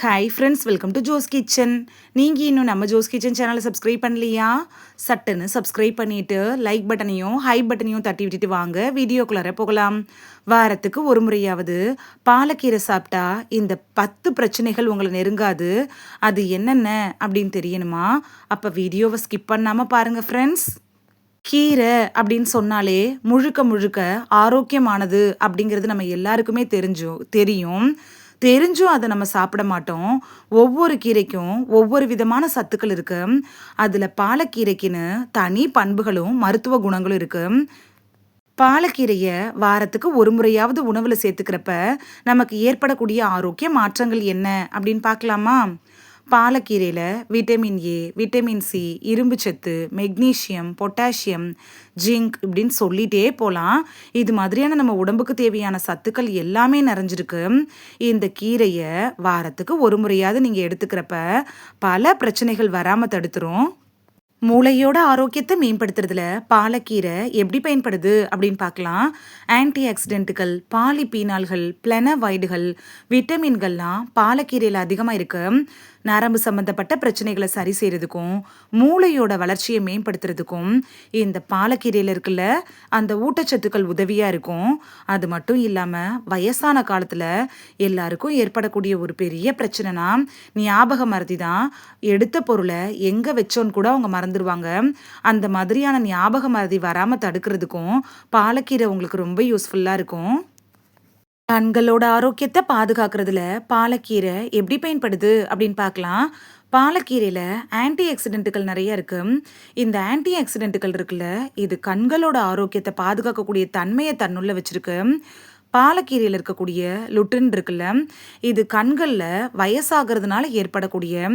Hi friends, welcome to Jo's kitchen. நீங்கள் இன்னும் நம்ம ஜோஸ் கிச்சன் சேனலை சப்ஸ்கிரைப் பண்ணலையா? சட்டுன்னு சப்ஸ்கிரைப் பண்ணிவிட்டு லைக் பட்டனையும் ஹை பட்டனையும் தட்டி விட்டுட்டு வாங்க வீடியோக்குள்ளார போகலாம். வாரத்துக்கு ஒரு முறையாவது பாலக்கீரை சாப்பிட்டா இந்த 10 பிரச்சனைகள் உங்களை நெருங்காது. அது என்னென்ன அப்படின்னு தெரியணுமா? அப்போ வீடியோவை ஸ்கிப் பண்ணாமல் பாருங்கள் ஃப்ரெண்ட்ஸ். கீரை அப்படின்னு சொன்னாலே முழுக்க முழுக்க ஆரோக்கியமானது அப்படிங்கிறது நம்ம எல்லாருக்குமே தெரியும். தெரிஞ்சும் அதை நம்ம சாப்பிட மாட்டோம். ஒவ்வொரு கீரைக்கும் ஒவ்வொரு விதமான சத்துக்கள் இருக்கு. அதில் பாலக்கீரைக்குன்னு தனி பண்புகளும் மருத்துவ குணங்களும் இருக்கு. பாலக்கீரையை வாரத்துக்கு ஒரு முறையாவது உணவில் சேர்த்துக்கிறப்ப நமக்கு ஏற்படக்கூடிய ஆரோக்கிய மாற்றங்கள் என்ன அப்படின்னு பார்க்கலாமா? பாலக்கீரையில் விட்டமின் ஏ, விட்டமின் சி, இரும்புச்சத்து, மெக்னீஷியம், பொட்டாசியம், ஜிங்க் இப்படின்னு சொல்லிகிட்டே போகலாம். இது மாதிரியான நம்ம உடம்புக்கு தேவையான சத்துக்கள் எல்லாமே நிறைஞ்சிருக்கு. இந்த கீரையை வாரத்துக்கு ஒரு முறையாவது நீங்கள் எடுத்துக்கிறப்ப பல பிரச்சனைகள் வராமல் தடுத்துரும். மூளையோட ஆரோக்கியத்தை மேம்படுத்துறதுல பாலக்கீரை எப்படி பயன்படுது அப்படின்னு பார்க்கலாம். ஆன்டி ஆக்சிடென்ட்டுகள், பாலிபீனால்கள், பிளனவாய்டுகள், விட்டமின்கள்லாம் பாலக்கீரையில் அதிகமாக இருக்கு. நரம்பு சம்மந்தப்பட்ட பிரச்சனைகளை சரி செய்கிறதுக்கும் மூளையோட வளர்ச்சியை மேம்படுத்துறதுக்கும் இந்த பாலக்கீரையில் இருக்குல்ல அந்த ஊட்டச்சத்துக்கள் உதவியாக இருக்கும். அது மட்டும் இல்லாமல் வயசான காலத்தில் எல்லாருக்கும் ஏற்படக்கூடிய ஒரு பெரிய பிரச்சனைனா ஞாபக மறதி தான். எடுத்த பொருளை எங்கே வச்சோன்னு கூட அவங்க மறந்துடுவாங்க. அந்த மாதிரியான ஞாபக மறதி வராமல் தடுக்கிறதுக்கும் பாலக்கீரை உங்களுக்கு ரொம்ப யூஸ்ஃபுல்லாக இருக்கும். கண்களோட ஆரோக்கியத்தை பாதுகாக்கிறதுல பாலக்கீரை எப்படி பயன்படுது அப்படின்னு பார்க்கலாம். பாலக்கீரையில் ஆன்டி ஆக்சிடென்ட்டுகள் நிறைய இருக்கு. இந்த ஆன்டி ஆக்சிடென்ட்டுகள் இருக்குல்ல, இது கண்களோட ஆரோக்கியத்தை பாதுகாக்கக்கூடிய தன்மையை தன்னுள்ள வச்சிருக்கு. பாலக்கீரையில் இருக்கக்கூடிய லுட்டின் இருக்குல்ல, இது கண்களில் வயசாகிறதுனால ஏற்படக்கூடிய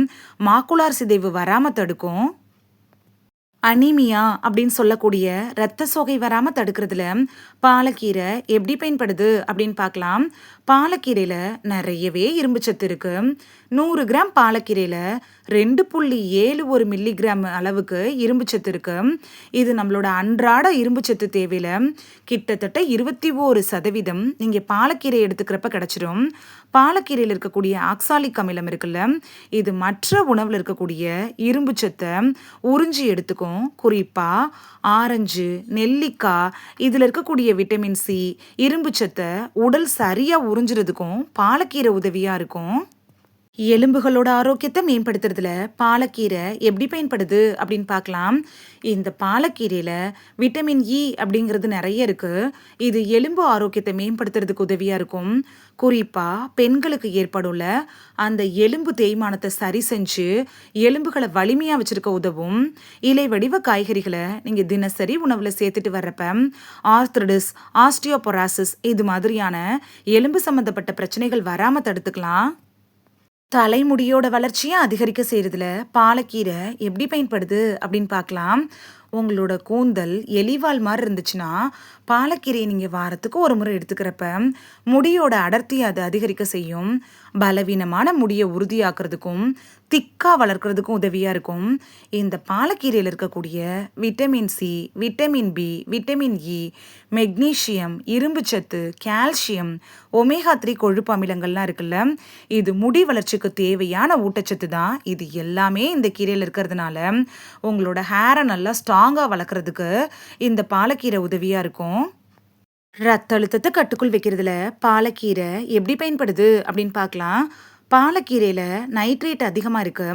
மாக்குலார் சிதைவு வராமல் தடுக்கும். அனீமியா அப்படின்னு சொல்லக்கூடிய இரத்த சோகை வராமல் தடுக்கிறதுல பாலக்கீரை எப்படி பயன்படுது அப்படின்னு பார்க்கலாம். பாலக்கீரையில் நிறையவே இரும்புச்சத்து இருக்கு. 100 கிராம் பாலக்கீரையில் 2.71 மில்லிகிராம் அளவுக்கு இரும்புச்சத்து இருக்கு. இது நம்மளோட அன்றாட இரும்புச்சத்து தேவையில் கிட்டத்தட்ட 21% நீங்கள் பாலக்கீரை எடுத்துக்கிறப்ப கிடச்சிரும். பாலக்கீரையில் இருக்கக்கூடிய ஆக்சாலிக் அமிலம் இருக்குல்ல, இது மற்ற உணவில் இருக்கக்கூடிய இரும்புச்சத்தை உறிஞ்சி எடுத்துக்கும். குறிப்பாக ஆரஞ்சு, நெல்லிக்காய் இதில் இருக்கக்கூடிய விட்டமின் சி, இரும்புச்சத்தை உடல் சரியாக உறிஞ்சுறதுக்கும் பாலக்கீரை உதவியாக இருக்கும். எலும்புகளோட ஆரோக்கியத்தை மேம்படுத்துறதுல பாலக்கீரை எப்படி பயன்படுது அப்படின்னு பார்க்கலாம். இந்த பாலக்கீரையில் விட்டமின் இ அப்படிங்கிறது நிறைய இருக்குது. இது எலும்பு ஆரோக்கியத்தை மேம்படுத்துறதுக்கு உதவியாக இருக்கும். குறிப்பாக பெண்களுக்கு ஏற்படும்ல அந்த எலும்பு தேய்மானத்தை சரி செஞ்சு எலும்புகளை வலிமையாக வச்சுருக்க உதவும். இலை வடிவ காய்கறிகளை நீங்கள் தினசரி உணவில் சேர்த்துட்டு வர்றப்ப ஆர்த்ரடிஸ், ஆஸ்டியோபொராசிஸ் இது மாதிரியான எலும்பு சம்மந்தப்பட்ட பிரச்சனைகள் வராமல் தடுத்துக்கலாம். தலைமுடியோட வளர்ச்சியை அதிகரிக்க செய்கிறதுல பாலக்கீரை எப்படி பயன்படுது அப்படின்னு பார்க்கலாம். உங்களோட கூந்தல் எலிவால் மாதிரி இருந்துச்சுன்னா பாலக்கீரையை நீங்கள் வாரத்துக்கு ஒரு முறை எடுத்துக்கிறப்ப முடியோட அடர்த்தியை அது அதிகரிக்க செய்யும். பலவீனமான முடியை உறுதியாக்குறதுக்கும் திக்காக வளர்க்குறதுக்கும் உதவியாக இருக்கும். இந்த பாலக்கீரையில் இருக்கக்கூடிய vitamin C, vitamin B, vitamin E, magnesium, இரும்புச்சத்து, கால்சியம், ஒமேகா 3 கொழுப்பு அமிலங்கள்லாம் இருக்குல்ல, இது முடி வளர்ச்சிக்கு தேவையான ஊட்டச்சத்து தான். இது எல்லாமே இந்த கீரையில் இருக்கிறதுனால உங்களோட ஹேரை நல்லா ஸ்ட்ராங்காக வளர்க்குறதுக்கு இந்த பாலக்கீரை உதவியாக இருக்கும். ரத்த அழுத்தத்தை கட்டுக்குள் வைக்கிறதுல பாலக்கீரை எப்படி பயன்படுது அப்படின்னு பார்க்கலாம். பாலக்கீரையில் நைட்ரேட் அதிகமாக இருக்கு.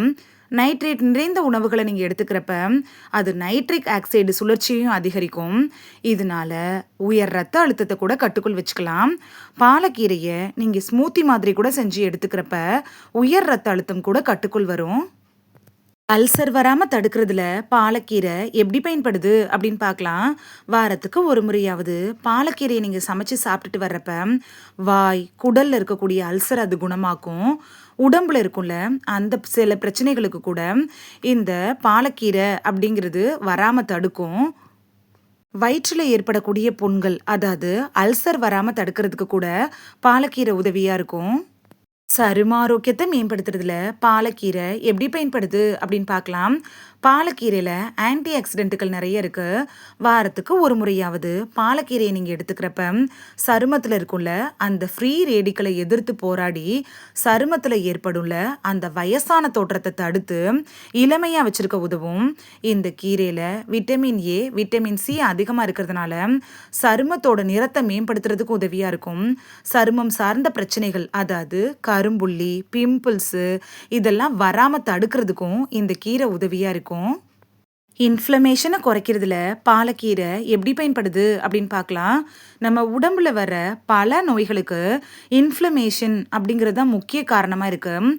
நைட்ரேட் நிறைந்த உணவுகளை நீங்கள் எடுத்துக்கிறப்ப அது நைட்ரிக் ஆக்சைடு சுழற்சியையும் அதிகரிக்கும். இதனால உயர் ரத்த அழுத்தத்தை கூட கட்டுக்குள் வச்சுக்கலாம். பாலக்கீரையை நீங்கள் ஸ்மூத்தி மாதிரி கூட செஞ்சு எடுத்துக்கிறப்ப உயர் ரத்த அழுத்தம் கூட கட்டுக்குள் வரும். அல்சர் வராமல் தடுக்கிறதுல பாலக்கீரை எப்படி பயன்படுது அப்படின்னு பார்க்கலாம். வாரத்துக்கு ஒரு முறையாவது பாலக்கீரையை நீங்கள் சமைச்சு சாப்பிட்டுட்டு வர்றப்ப வாய், குடலில் இருக்கக்கூடிய அல்சர் அது குணமாக்கும். உடம்புல இருக்கும்ல அந்த சில பிரச்சனைகளுக்கு கூட இந்த பாலக்கீரை அப்படிங்கிறது வராமல் தடுக்கும். வயிற்றில் ஏற்படக்கூடிய புண்கள், அதாவது அல்சர் வராமல் தடுக்கிறதுக்கு கூட பாலக்கீரை உதவியாக இருக்கும். சரும ஆரோக்கியத்தை மேம்படுத்துறதுல பாலக்கீரை எப்படி பயன்படுது அப்படின்னு பார்க்கலாம். பாலக்கீரையில் ஆன்டி ஆக்சிடென்ட்டுகள் நிறைய இருக்குது. வாரத்துக்கு ஒரு முறையாவது பாலக்கீரையை நீங்கள் எடுத்துக்கிறப்ப சருமத்தில் இருக்குள்ள அந்த ஃப்ரீ ரேடிக்கலை எதிர்த்து போராடி சருமத்தில் ஏற்படுள்ள அந்த வயசான தோற்றத்தை தடுத்து இளமையாக வச்சுருக்க உதவும். இந்த கீரையில் விட்டமின் ஏ, விட்டமின் சி அதிகமாக இருக்கிறதுனால சருமத்தோட நிறத்தை மேம்படுத்துறதுக்கு உதவியாக இருக்கும். சருமம் சார்ந்த பிரச்சனைகள், அதாவது கரும்புள்ளி, பிம்பிள்ஸு இதெல்லாம் வராமல் தடுக்கிறதுக்கும் இந்த கீரை உதவியாக இருக்கும். இன்ஃப்ளமேஷனை குறைக்கிறதுல பாலக்கீரை எப்படி பயன்படுது அப்படின்னு பார்க்கலாம். நம்ம உடம்புல வர பல நோய்களுக்கு இன்ஃப்ளமேஷன் அப்படிங்கிறது தான் முக்கிய காரணமாக இருக்குது.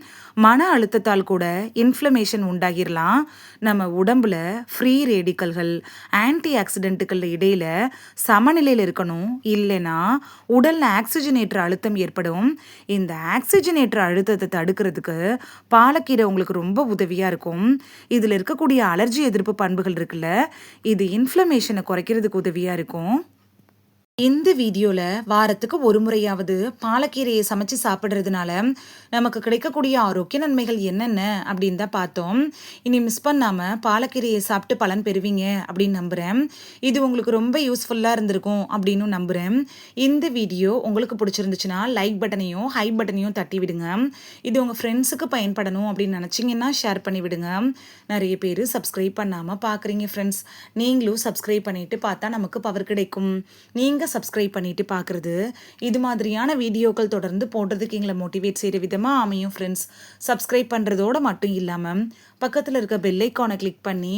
மன அழுத்தத்தால் கூட இன்ஃப்ளமேஷன் உண்டாகிடலாம். நம்ம உடம்புல ஃப்ரீ ரேடிக்கல்கள், ஆன்டி ஆக்சிடென்ட்டுகள் இடையில் சமநிலையில் இருக்கணும். இல்லைன்னா உடலில் ஆக்சிஜனேற்ற அழுத்தம் ஏற்படும். இந்த ஆக்சிஜனேற்ற அழுத்தத்தை தடுக்கிறதுக்கு பாலக்கீரை உங்களுக்கு ரொம்ப உதவியாக இருக்கும். இதில் இருக்கக்கூடிய அலர்ஜி எதிர்ப்பு பண்புகள் இருக்குல்ல, இது இன்ஃப்ளமேஷனை குறைக்கிறதுக்கு உதவியாக இருக்கும். இந்த வீடியோவில் வாரத்துக்கு ஒரு முறையாவது பாலக்கீரையை சமைச்சு சாப்பிட்றதுனால நமக்கு கிடைக்கக்கூடிய ஆரோக்கிய நன்மைகள் என்னென்ன அப்படின்னு தான் பார்த்தோம். இனி மிஸ் பண்ணாமல் பாலக்கீரையை சாப்பிட்டு பலன் பெறுவீங்க அப்படின்னு நம்புகிறேன். இது உங்களுக்கு ரொம்ப யூஸ்ஃபுல்லாக இருந்திருக்கும் அப்படின்னு நம்புகிறேன். இந்த வீடியோ உங்களுக்கு பிடிச்சிருந்துச்சுன்னா லைக் பட்டனையும் ஹை பட்டனையும் தட்டி விடுங்க. இது உங்கள் ஃப்ரெண்ட்ஸுக்கு பயன்படணும் அப்படின்னு நினச்சிங்கன்னா ஷேர் பண்ணி விடுங்க. நிறைய பேர் சப்ஸ்கிரைப் பண்ணாமல் பார்க்குறீங்க ஃப்ரெண்ட்ஸ். நீங்களும் சப்ஸ்கிரைப் பண்ணிவிட்டு பார்த்தா நமக்கு பவர் கிடைக்கும். நீங்கள் சப்ஸ்கிரைப் பண்ணிட்டு பார்க்குறது இது மாதிரியான வீடியோக்கள் தொடர்ந்து போடுறதுக்கு எங்களை மோட்டிவேட் செய்கிற விதமாக அமையும் ஃப்ரெண்ட்ஸ். சப்ஸ்கிரைப் பண்ணுறதோடு மட்டும் இல்லாமல் பக்கத்தில் இருக்க பெல் ஐக்கானை கிளிக் பண்ணி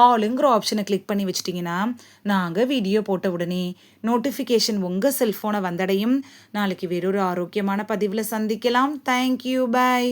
ஆளுங்கிற ஆப்ஷனை கிளிக் பண்ணி வச்சிட்டிங்கன்னா நாங்கள் வீடியோ போட்ட உடனே நோட்டிஃபிகேஷன் உங்கள் செல்ஃபோனை வந்தடையும். நாளைக்கு வேறொரு ஆரோக்கியமான பதிவில் சந்திக்கலாம். தேங்க்யூ, பாய்.